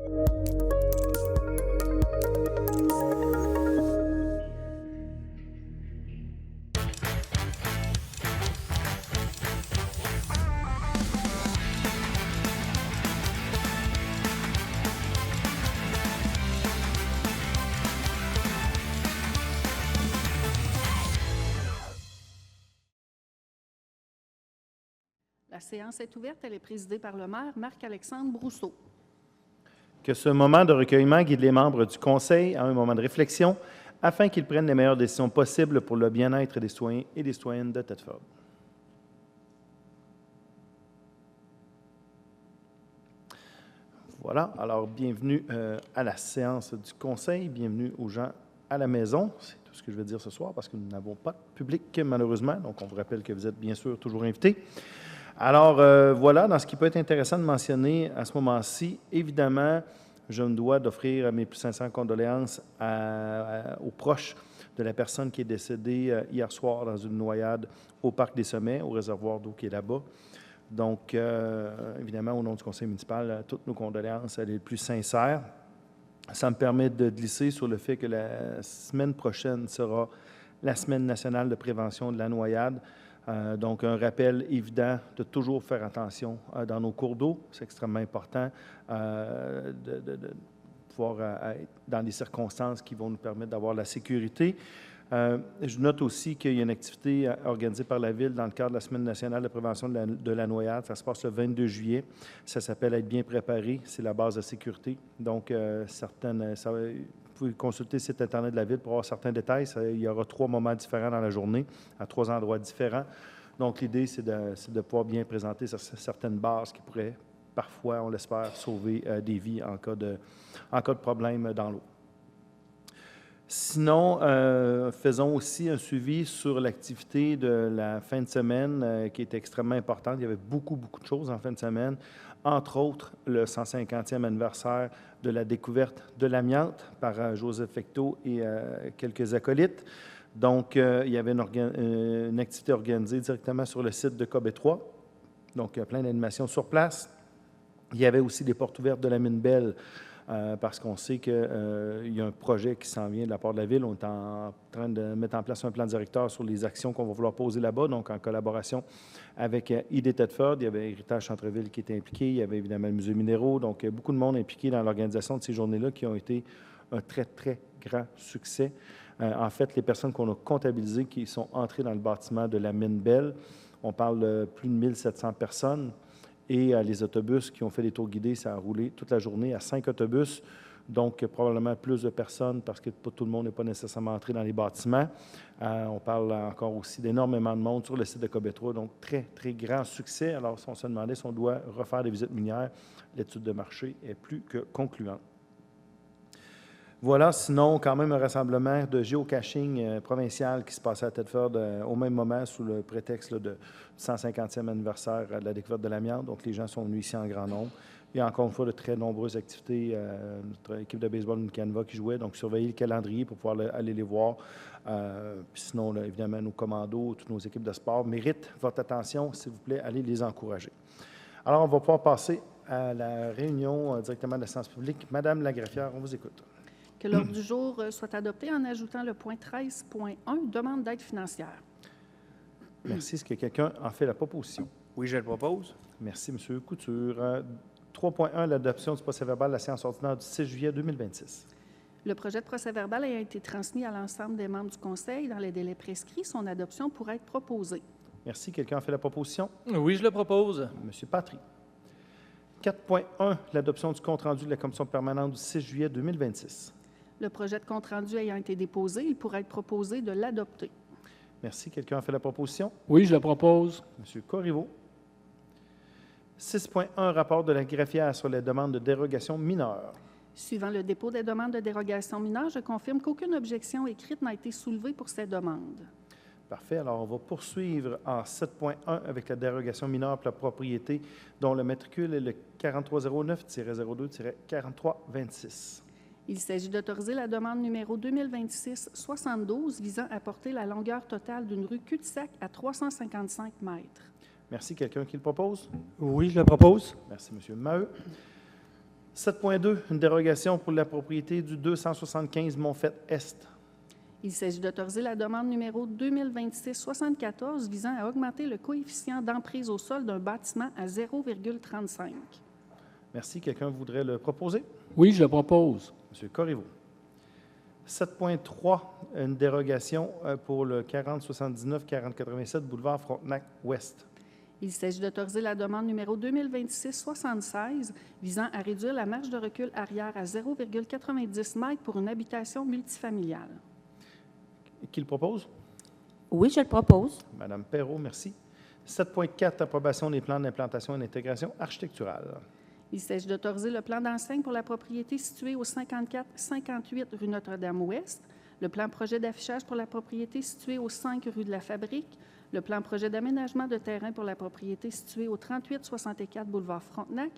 La séance est ouverte. Elle est présidée par le maire Marc-Alexandre Brousseau. Que ce moment de recueillement guide les membres du Conseil à un moment de réflexion afin qu'ils prennent les meilleures décisions possibles pour le bien-être des citoyens et des citoyennes de Thetford. Voilà, alors bienvenue à la séance du Conseil, bienvenue aux gens à la maison. C'est tout ce que je vais dire ce soir parce que nous n'avons pas de public malheureusement, donc on vous rappelle que vous êtes bien sûr toujours invités. Alors, voilà, dans ce qui peut être intéressant de mentionner à ce moment-ci, évidemment, je me dois d'offrir mes plus sincères condoléances aux proches de la personne qui est décédée hier soir dans une noyade au Parc des Sommets, au réservoir d'eau qui est là-bas. Donc, évidemment, au nom du conseil municipal, toutes nos condoléances, les plus sincères. Ça me permet de glisser sur le fait que la semaine prochaine sera la Semaine nationale de prévention de la noyade. Donc, un rappel évident de toujours faire attention dans nos cours d'eau. C'est extrêmement important de pouvoir être dans des circonstances qui vont nous permettre d'avoir la sécurité. Je note aussi qu'il y a une activité organisée par la Ville dans le cadre de la Semaine nationale de prévention de la noyade. Ça se passe le 22 juillet. Ça s'appelle « Être bien préparé ». C'est la base de sécurité. Donc, vous pouvez consulter le site Internet de la Ville pour avoir certains détails. Il y aura 3 moments différents dans la journée, à 3 endroits différents. Donc, l'idée, c'est de pouvoir bien présenter certaines bases qui pourraient, parfois, on l'espère, sauver des vies en cas de problème dans l'eau. Sinon, faisons aussi un suivi sur l'activité de la fin de semaine qui est extrêmement importante. Il y avait beaucoup de choses en fin de semaine, entre autres le 150e anniversaire de la découverte de l'amiante par Joseph Fecteau et quelques acolytes. Donc, il y avait une activité organisée directement sur le site de KB3, donc plein d'animations sur place. Il y avait aussi des portes ouvertes de la mine Belle, parce qu'on sait qu'il y a un projet qui s'en vient de la part de la Ville. On est en train de mettre en place un plan directeur sur les actions qu'on va vouloir poser là-bas, donc en collaboration avec ID Thetford. Il y avait Héritage Centre-Ville qui était impliqué, il y avait évidemment le Musée Minéraux, donc beaucoup de monde impliqué dans l'organisation de ces journées-là qui ont été un très, très grand succès. En fait, les personnes qu'on a comptabilisées qui sont entrées dans le bâtiment de la mine Belle, on parle de plus de 1700 personnes. Et les autobus qui ont fait des tours guidés, ça a roulé toute la journée à 5 autobus, donc probablement plus de personnes parce que pas tout le monde n'est pas nécessairement entré dans les bâtiments. On parle encore aussi d'énormément de monde sur le site de KB3, donc très, très grand succès. Alors, si on se demandait si on doit refaire des visites minières, l'étude de marché est plus que concluante. Voilà, sinon, quand même un rassemblement de géocaching provincial qui se passait à Thetford au même moment sous le prétexte du 150e anniversaire de la découverte de l'amiante. Donc, les gens sont venus ici en grand nombre. Il y a encore une fois de très nombreuses activités. Notre équipe de baseball de Canva qui jouait, donc surveiller le calendrier pour pouvoir aller les voir. Puis sinon, là, évidemment, nos commandos, toutes nos équipes de sport méritent votre attention. S'il vous plaît, allez les encourager. Alors, on va pouvoir passer à la réunion directement de la séance publique. Madame la greffière, on vous écoute. Que l'ordre du jour soit adopté en ajoutant le point 13.1, demande d'aide financière. Merci. Est-ce que quelqu'un en fait la proposition? Oui, je le propose. Merci, M. Couture. 3.1, l'adoption du procès-verbal de la séance ordinaire du 6 juillet 2026. Le projet de procès-verbal ayant été transmis à l'ensemble des membres du Conseil dans les délais prescrits, son adoption pourra être proposée. Merci. Quelqu'un en fait la proposition? Oui, je le propose. M. Patry. 4.1, l'adoption du compte-rendu de la commission permanente du 6 juillet 2026. Le projet de compte-rendu ayant été déposé, il pourra être proposé de l'adopter. Merci. Quelqu'un a fait la proposition? Oui, je le propose. M. Corriveau. 6.1, rapport de la greffière sur les demandes de dérogation mineure. Suivant le dépôt des demandes de dérogation mineure, je confirme qu'aucune objection écrite n'a été soulevée pour ces demandes. Parfait. Alors, on va poursuivre en 7.1 avec la dérogation mineure pour la propriété dont le matricule est le 4309-02-4326. Il s'agit d'autoriser la demande numéro 2026-72 visant à porter la longueur totale d'une rue cul-de-sac à 355 mètres. Merci. Quelqu'un qui le propose? Oui, je le propose. Merci, M. Maheu. 7.2, une dérogation pour la propriété du 275 Montfait-Est. Il s'agit d'autoriser la demande numéro 2026-74 visant à augmenter le coefficient d'emprise au sol d'un bâtiment à 0,35. Merci. Quelqu'un voudrait le proposer? Oui, je le propose. M. Corriveau. 7.3, une dérogation pour le 4079-4087 boulevard Frontenac-Ouest. Il s'agit d'autoriser la demande numéro 2026-76 visant à réduire la marge de recul arrière à 0,90 m pour une habitation multifamiliale. Qui le propose? Oui, je le propose. Madame Perrault, merci. 7.4, approbation des plans d'implantation et d'intégration architecturale. Il s'agit d'autoriser le plan d'enseigne pour la propriété située au 54-58 rue Notre-Dame-Ouest, le plan projet d'affichage pour la propriété située au 5 rue de la Fabrique, le plan projet d'aménagement de terrain pour la propriété située au 3864 boulevard Frontenac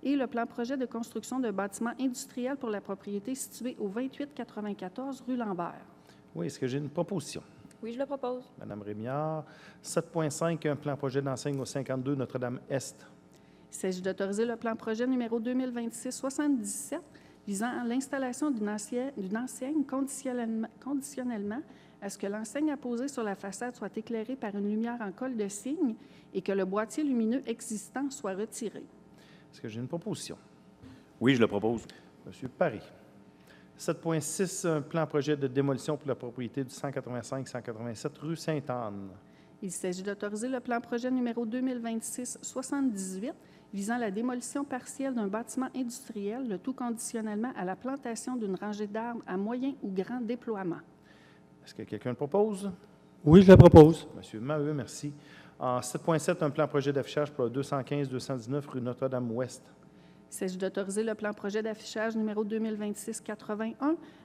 et le plan projet de construction de bâtiments industriels pour la propriété située au 2894 rue Lambert. Oui, est-ce que j'ai une proposition? Oui, je le propose. Madame Rémillard. 7.5, un plan projet d'enseigne au 52 Notre-Dame-Est. Il s'agit d'autoriser le plan projet numéro 2026-77 visant à l'installation d'une enseigne conditionnellement à ce que l'enseigne apposée sur la façade soit éclairée par une lumière en colle de cygne et que le boîtier lumineux existant soit retiré. Est-ce que j'ai une proposition? Oui, je le propose. Monsieur Paris. 7.6, un plan projet de démolition pour la propriété du 185-187 rue Sainte-Anne. Il s'agit d'autoriser le plan projet numéro 2026-78 visant la démolition partielle d'un bâtiment industriel, le tout conditionnellement à la plantation d'une rangée d'arbres à moyen ou grand déploiement. Est-ce que quelqu'un le propose? Oui, je le propose. Monsieur Maheu, merci. En 7.7, un plan projet d'affichage pour le 215-219 rue Notre-Dame-Ouest. Il s'agit d'autoriser le plan projet d'affichage numéro 2026-81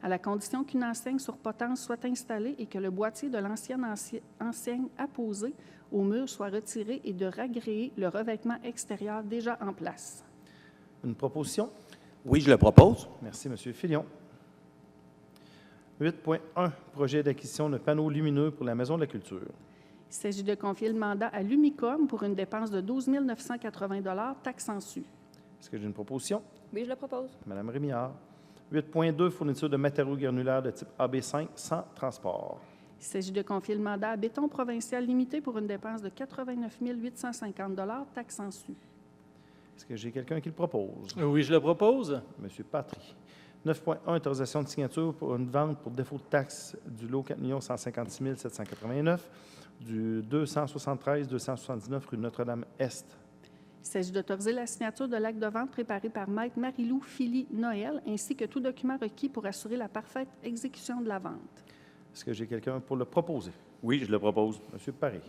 à la condition qu'une enseigne sur potence soit installée et que le boîtier de l'ancienne enseigne apposée au mur soit retiré et de ragréer le revêtement extérieur déjà en place. Une proposition? Oui, je le propose. Merci, Monsieur Filion. 8.1, projet d'acquisition de panneaux lumineux pour la Maison de la Culture. Il s'agit de confier le mandat à l'Umicom pour une dépense de 12 980 taxes en su. Est-ce que j'ai une proposition? Oui, je le propose. Madame Rémillard. 8.2, fourniture de matériaux granulaires de type AB5 sans transport. Il s'agit de confier le mandat à Béton Provincial Limité pour une dépense de 89 850 taxes en su. Est-ce que j'ai quelqu'un qui le propose? Oui, je le propose. Monsieur Patry. 9.1, autorisation de signature pour une vente pour défaut de taxe du lot 4 156 789 du 273-279 rue Notre-Dame-Est. Il s'agit d'autoriser la signature de l'acte de vente préparé par Maître Marie-Lou Philly-Noël ainsi que tout document requis pour assurer la parfaite exécution de la vente. Est-ce que j'ai quelqu'un pour le proposer? Oui, je le propose. Monsieur Paré.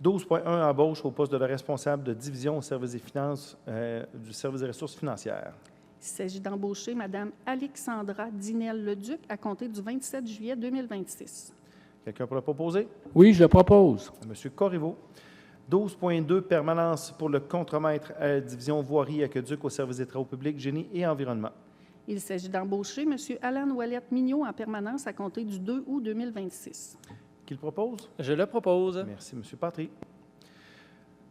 12.1, embauche au poste de la responsable de division au service des finances du service des ressources financières. Il s'agit d'embaucher Mme Alexandra Dinel-Leduc à compter du 27 juillet 2026. Quelqu'un pour le proposer? Oui, je le propose. Monsieur Corriveau. 12.2, permanence pour le contremaître à la division voirie aqueduc au service des travaux publics, génie et environnement. Il s'agit d'embaucher M. Alan Ouellette-Mignot en permanence à compter du 2 août 2026. Qui le propose? Je le propose. Merci, M. Patry.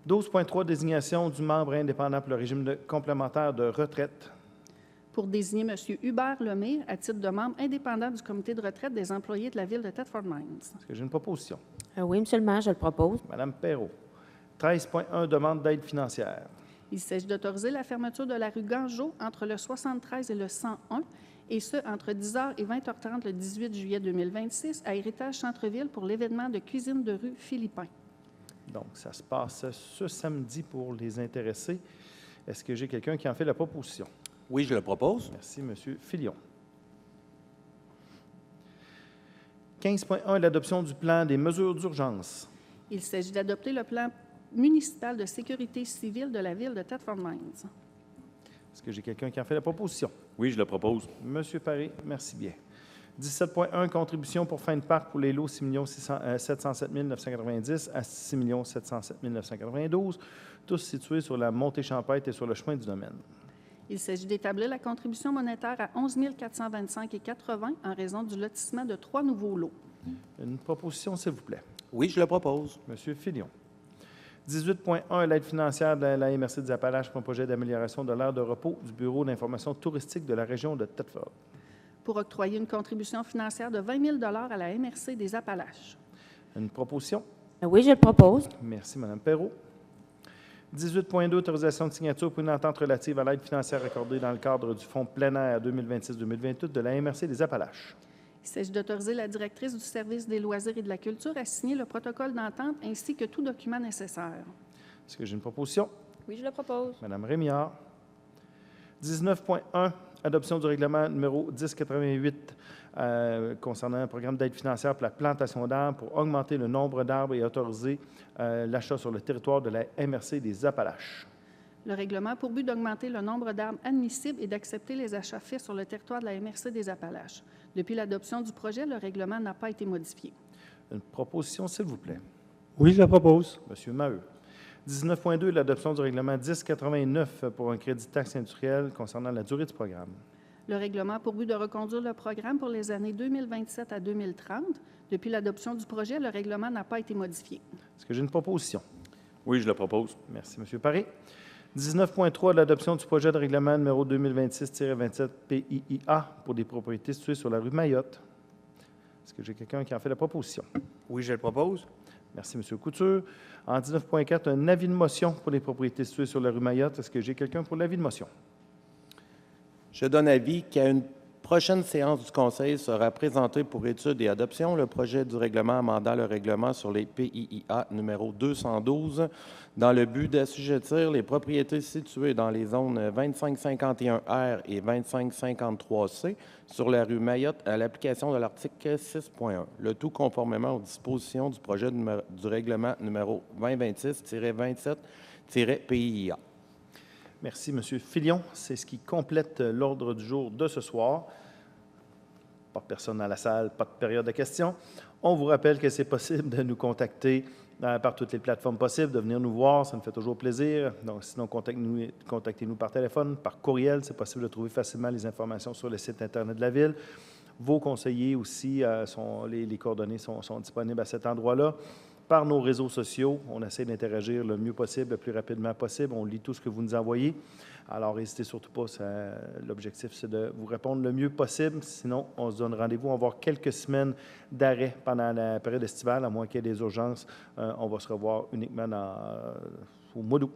12.3, désignation du membre indépendant pour le régime complémentaire de retraite. Pour désigner M. Hubert Lemire à titre de membre indépendant du comité de retraite des employés de la ville de Thetford Mines. Est-ce que j'ai une proposition? Oui, monsieur le maire, je le propose. Madame Perrault. 13.1, demande d'aide financière. Il s'agit d'autoriser la fermeture de la rue Gangeot entre le 73 et le 101, et ce, entre 10h et 20h30 le 18 juillet 2026, à Héritage Centre-Ville pour l'événement de cuisine de rue Philippin. Donc, ça se passe ce samedi pour les intéressés. Est-ce que j'ai quelqu'un qui en fait la proposition? Oui, je le propose. Merci, M. Filion. 15.1, l'adoption du plan des mesures d'urgence. Il s'agit d'adopter le plan municipal de sécurité civile de la ville de Thetford Mines. Est-ce que j'ai quelqu'un qui en fait la proposition? Oui, je le propose. Monsieur Paré, merci bien. 17.1, contribution pour fin de parc pour les lots 6 707 990 à 6 707 992, tous situés sur la montée Champêtre et sur le chemin du domaine. Il s'agit d'établir la contribution monétaire à 11 425,80 en raison du lotissement de 3 nouveaux lots. Une proposition, s'il vous plaît. Oui, je le propose. Monsieur Filion. 18.1, l'aide financière de la MRC des Appalaches pour un projet d'amélioration de l'aire de repos du Bureau d'information touristique de la région de Thetford. Pour octroyer une contribution financière de 20 000 à la MRC des Appalaches. Une proposition? Oui, je le propose. Merci, Mme Perrault. 18.2, autorisation de signature pour une entente relative à l'aide financière accordée dans le cadre du Fonds plein air 2026-2028 de la MRC des Appalaches. Il s'agit d'autoriser la directrice du service des loisirs et de la culture à signer le protocole d'entente ainsi que tout document nécessaire. Est-ce que j'ai une proposition? Oui, je le propose. Mme Rémillard. 19.1, adoption du règlement numéro 1088 concernant un programme d'aide financière pour la plantation d'arbres pour augmenter le nombre d'arbres et autoriser l'achat sur le territoire de la MRC des Appalaches. Le règlement a pour but d'augmenter le nombre d'arbres admissibles et d'accepter les achats faits sur le territoire de la MRC des Appalaches. Depuis l'adoption du projet, le règlement n'a pas été modifié. Une proposition, s'il vous plaît. Oui, je la propose. Monsieur Maheu. 19.2, l'adoption du règlement 1089 pour un crédit de taxe industrielle concernant la durée du programme. Le règlement a pour but de reconduire le programme pour les années 2027 à 2030. Depuis l'adoption du projet, le règlement n'a pas été modifié. Est-ce que j'ai une proposition? Oui, je la propose. Merci, M. Paré. 19.3, l'adoption du projet de règlement numéro 2026-27 PIIA pour des propriétés situées sur la rue Mayotte. Est-ce que j'ai quelqu'un qui en fait la proposition? Oui, je le propose. Merci, M. Couture. En 19.4, un avis de motion pour les propriétés situées sur la rue Mayotte. Est-ce que j'ai quelqu'un pour l'avis de motion? Je donne avis qu'à une prochaine séance du Conseil sera présenté pour étude et adoption le projet du règlement amendant le règlement sur les PIIA numéro 212 dans le but d'assujettir les propriétés situées dans les zones 2551R et 2553C sur la rue Mayotte à l'application de l'article 6.1, le tout conformément aux dispositions du projet du règlement numéro 2026-27-PIIA. Merci, M. Filion. C'est ce qui complète l'ordre du jour de ce soir. Pas de personne dans la salle, pas de période de questions. On vous rappelle que c'est possible de nous contacter par toutes les plateformes possibles, de venir nous voir, ça nous fait toujours plaisir. Donc, sinon, contactez-nous par téléphone, par courriel. C'est possible de trouver facilement les informations sur le site Internet de la Ville. Vos conseillers aussi, les coordonnées sont disponibles à cet endroit-là. Par nos réseaux sociaux, on essaie d'interagir le mieux possible, le plus rapidement possible. On lit tout ce que vous nous envoyez. Alors, n'hésitez surtout pas. L'objectif, c'est de vous répondre le mieux possible. Sinon, on se donne rendez-vous. On va avoir quelques semaines d'arrêt pendant la période estivale, à moins qu'il y ait des urgences. On va se revoir uniquement au mois d'août.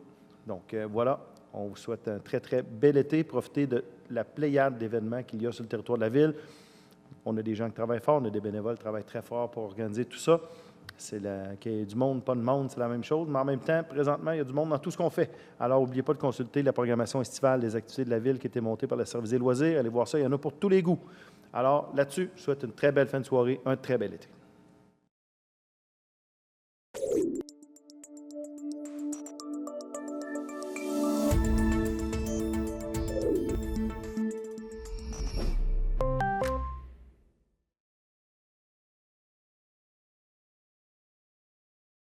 Donc, voilà. On vous souhaite un très, très bel été. Profitez de la pléiade d'événements qu'il y a sur le territoire de la Ville. On a des gens qui travaillent fort. On a des bénévoles qui travaillent très fort pour organiser tout ça. Qu'il y ait du monde, pas de monde, c'est la même chose. Mais en même temps, présentement, il y a du monde dans tout ce qu'on fait. Alors, n'oubliez pas de consulter la programmation estivale des activités de la Ville qui a été montée par le service des loisirs. Allez voir ça, il y en a pour tous les goûts. Alors, là-dessus, je souhaite une très belle fin de soirée, un très bel été.